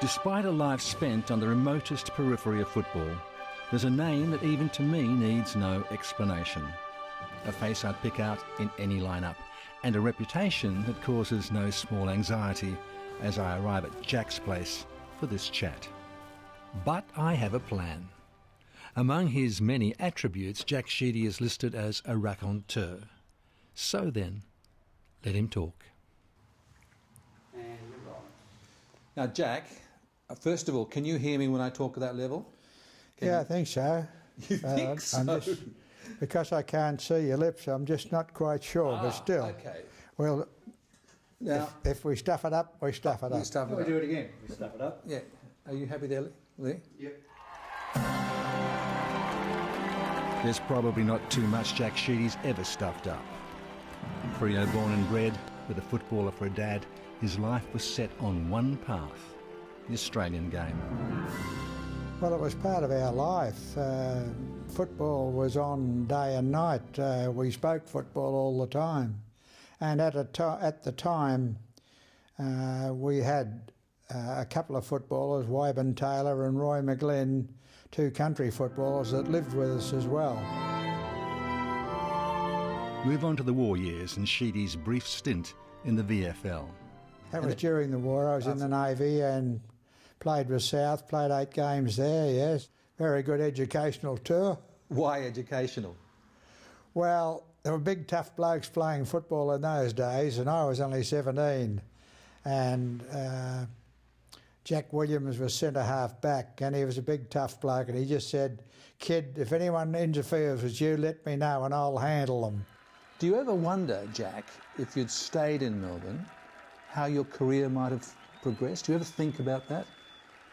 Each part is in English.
Despite a life spent on the remotest periphery of football, there's a name that even to me needs no explanation. A face I'd pick out in any lineup, and a reputation that causes no small anxiety as I arrive at Jack's place for this chat. But I have a plan. Among his many attributes, Jake Sheedy is listed as a raconteur. So then, let him talk. And you're right. Now, Jack, first of all, can you hear me when I talk at that level? I think so. You think so? Because I can't see your lips, I'm just not quite sure, but still. Okay. Well, Now, if we stuff it up, we stuff it up. we We'll do it again. We stuff it up. Yeah. Are you happy there, Lee? Yep. There's probably not too much Jake Sheedy's ever stuffed up. Freo born and bred, with a footballer for a dad, his life was set on one path, the Australian game. Well, it was part of our life. Football was on day and night. We spoke football all the time. And at the time, we had a couple of footballers, Wyburn Taylor and Roy McGlynn, two country footballers that lived with us as well. Move on to the war years and Sheedy's brief stint in the VFL. That was during the war. I was in the Navy and played with South, played 8 games there, yes. Very good educational tour. Why educational? Well, there were big tough blokes playing football in those days, and I was only 17. And Jack Williams was centre-half back, and he was a big tough bloke, and he just said, "Kid, if anyone interferes with you, let me know and I'll handle them." Do you ever wonder, Jack, if you'd stayed in Melbourne, how your career might have progressed? Do you ever think about that?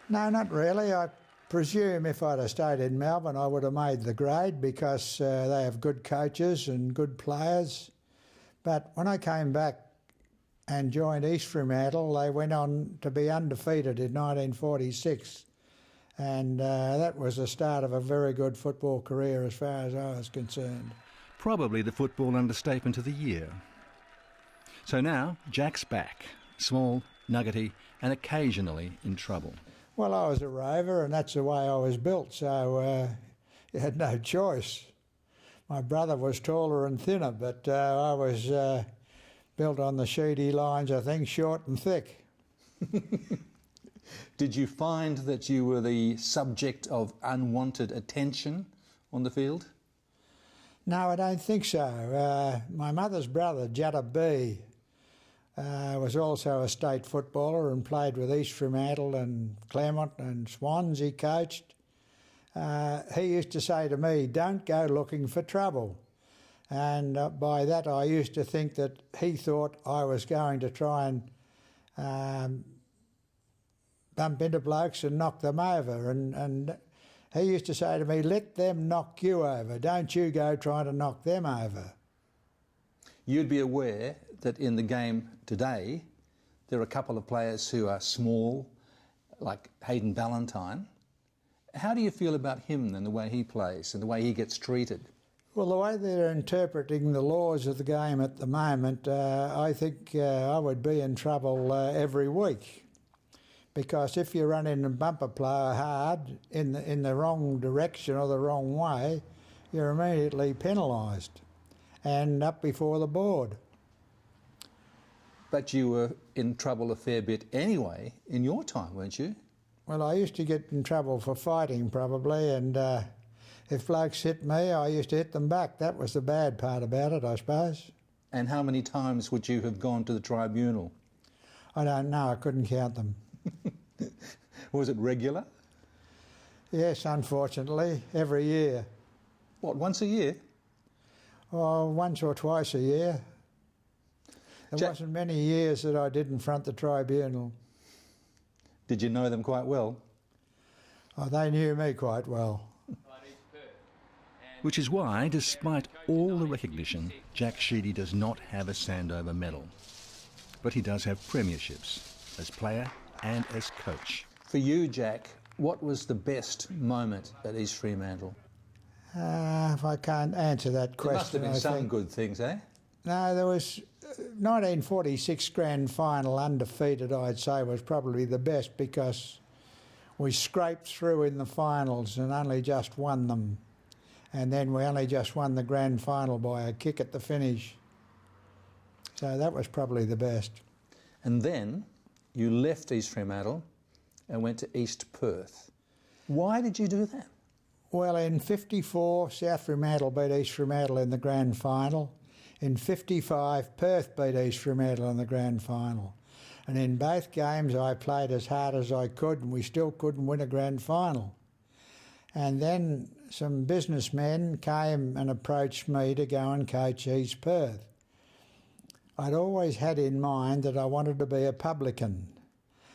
No, not really. I presume if I'd have stayed in Melbourne, I would have made the grade because they have good coaches and good players. But when I came back and joined East Fremantle, they went on to be undefeated in 1946. And that was the start of a very good football career as far as I was concerned. Probably the football understatement of the year. So now, Jack's back, small, nuggety, and occasionally in trouble. Well, I was a rover, and that's the way I was built, so you had no choice. My brother was taller and thinner, but I was built on the Sheedy lines, I think, short and thick. Did you find that you were the subject of unwanted attention on the field? No, I don't think so. My mother's brother, Judder B, was also a state footballer and played with East Fremantle and Claremont and Swans. He coached. He used to say to me, "Don't go looking for trouble." And by that I used to think that he thought I was going to try and bump into blokes and knock them over. And he used to say to me, "Let them knock you over. Don't you go trying to knock them over." You'd be aware that in the game today, there are a couple of players who are small, like Hayden Ballantyne. How do you feel about him and the way he plays and the way he gets treated? Well, the way they're interpreting the laws of the game at the moment, I think I would be in trouble every week. Because if you run in and bump a player hard in the wrong direction or the wrong way, you're immediately penalised and up before the board. But you were in trouble a fair bit anyway in your time, weren't you? Well, I used to get in trouble for fighting probably, and if blokes hit me, I used to hit them back. That was the bad part about it, I suppose. And how many times would you have gone to the tribunal? I don't know, I couldn't count them. Was it regular? Yes, unfortunately, every year. What, once a year? Oh, once or twice a year. There wasn't many years that I didn't front the tribunal. Did you know them quite well? Oh, they knew me quite well. Which is why, despite all the recognition, Jake Sheedy does not have a Sandover medal. But he does have premierships, as player and as coach. For you, Jack, what was the best moment at East Fremantle? If I can't answer that question, There must have been some good things, eh? No, there was 1946 grand final undefeated, I'd say, was probably the best because we scraped through in the finals and only just won them. And then we only just won the grand final by a kick at the finish. So that was probably the best. And then you left East Fremantle and went to East Perth. Why did you do that? Well, in 54, South Fremantle beat East Fremantle in the grand final. In 55, Perth beat East Fremantle in the grand final. And in both games I played as hard as I could and we still couldn't win a grand final. And then some businessmen came and approached me to go and coach East Perth. I'd always had in mind that I wanted to be a publican,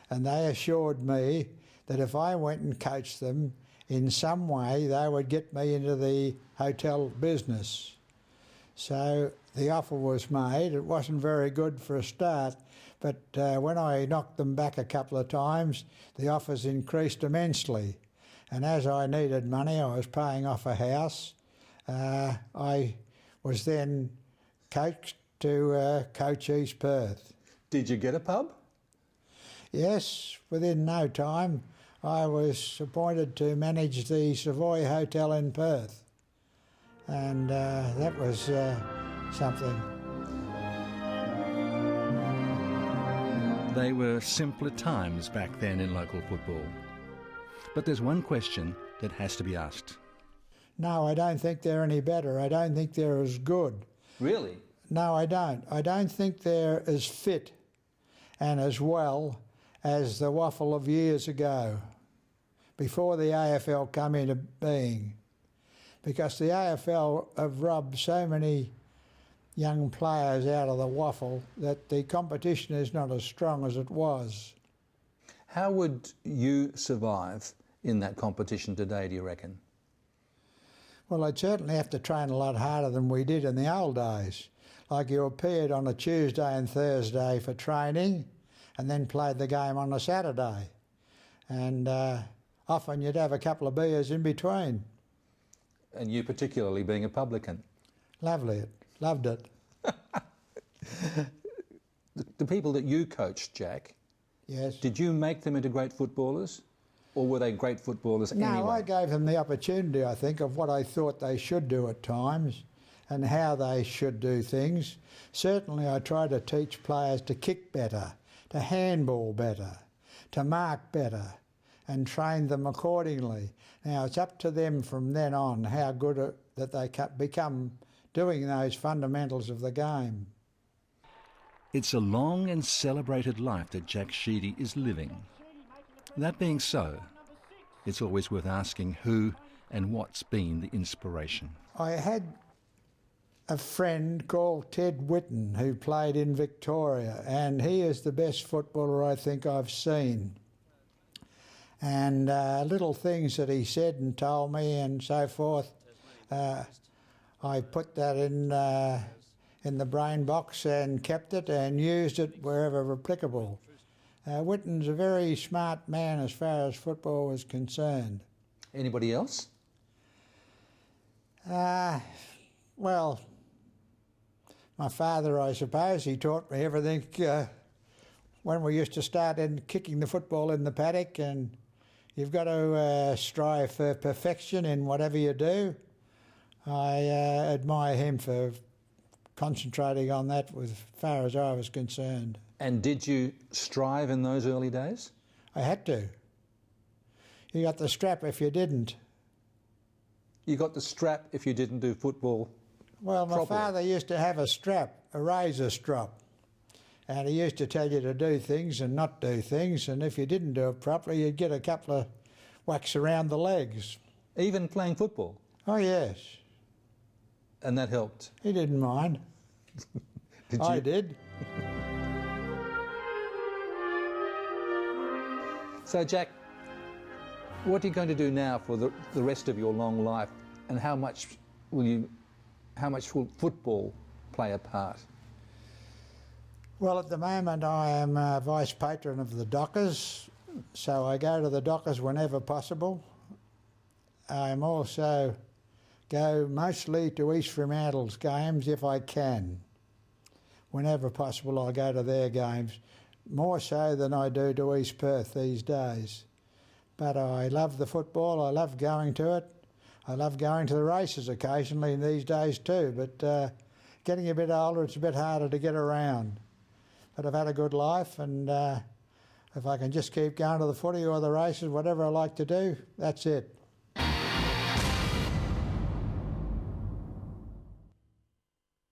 and they assured me that if I went and coached them, in some way they would get me into the hotel business. So the offer was made. It wasn't very good for a start, but when I knocked them back a couple of times, the offers increased immensely. And as I needed money, I was paying off a house. I was then coached to coach East Perth. Did you get a pub? Yes, within no time I was appointed to manage the Savoy Hotel in Perth. And that was something. They were simpler times back then in local football. But there's one question that has to be asked. No, I don't think they're any better. I don't think they're as good. Really? No, I don't. I don't think they're as fit and as well as the WAFL of years ago, before the AFL come into being. Because the AFL have robbed so many young players out of the WAFL that the competition is not as strong as it was. How would you survive in that competition today, do you reckon? Well, I'd certainly have to train a lot harder than we did in the old days. Like you appeared on a Tuesday and Thursday for training and then played the game on a Saturday. And often you'd have a couple of beers in between. And you particularly being a publican. Lovely it. Loved it. The people that you coached, Jack, Yes. did you make them into great footballers? Or were they great footballers anyway? No, I gave them the opportunity, I think, of what I thought they should do at times and how they should do things. Certainly I tried to teach players to kick better, to handball better, to mark better, and train them accordingly. Now, it's up to them from then on how good that they become doing those fundamentals of the game. It's a long and celebrated life that Jake Sheedy is living. That being so, it's always worth asking who and what's been the inspiration. I had a friend called Ted Whitten who played in Victoria, and he is the best footballer I think I've seen. And little things that he said and told me and so forth, I put that in the brain box and kept it and used it wherever applicable. Whitten's a very smart man as far as football was concerned. Anybody else? Well, my father, I suppose, he taught me everything when we used to start in kicking the football in the paddock, and you've got to strive for perfection in whatever you do. I admire him for concentrating on that as far as I was concerned. And did you strive in those early days? I had to. You got the strap if you didn't. You got the strap if you didn't do football Well, my properly. father used to have a strap, a razor strap, and he used to tell you to do things and not do things, and if you didn't do it properly, you'd get a couple of whacks around the legs. Even playing football? Oh, yes. And that helped? He didn't mind. Did I you? did. So, Jack, what are you going to do now for the rest of your long life, and how much will football play a part? Well, at the moment I am vice patron of the Dockers, so I go to the Dockers whenever possible. I'm also go mostly to East Fremantle's games if I can. whenever possible I go to their games, more so than I do to East Perth these days. But I love the football, I love going to it. I love going to the races occasionally these days too, but getting a bit older, it's a bit harder to get around. But I've had a good life, and if I can just keep going to the footy or the races, whatever I like to do, that's it.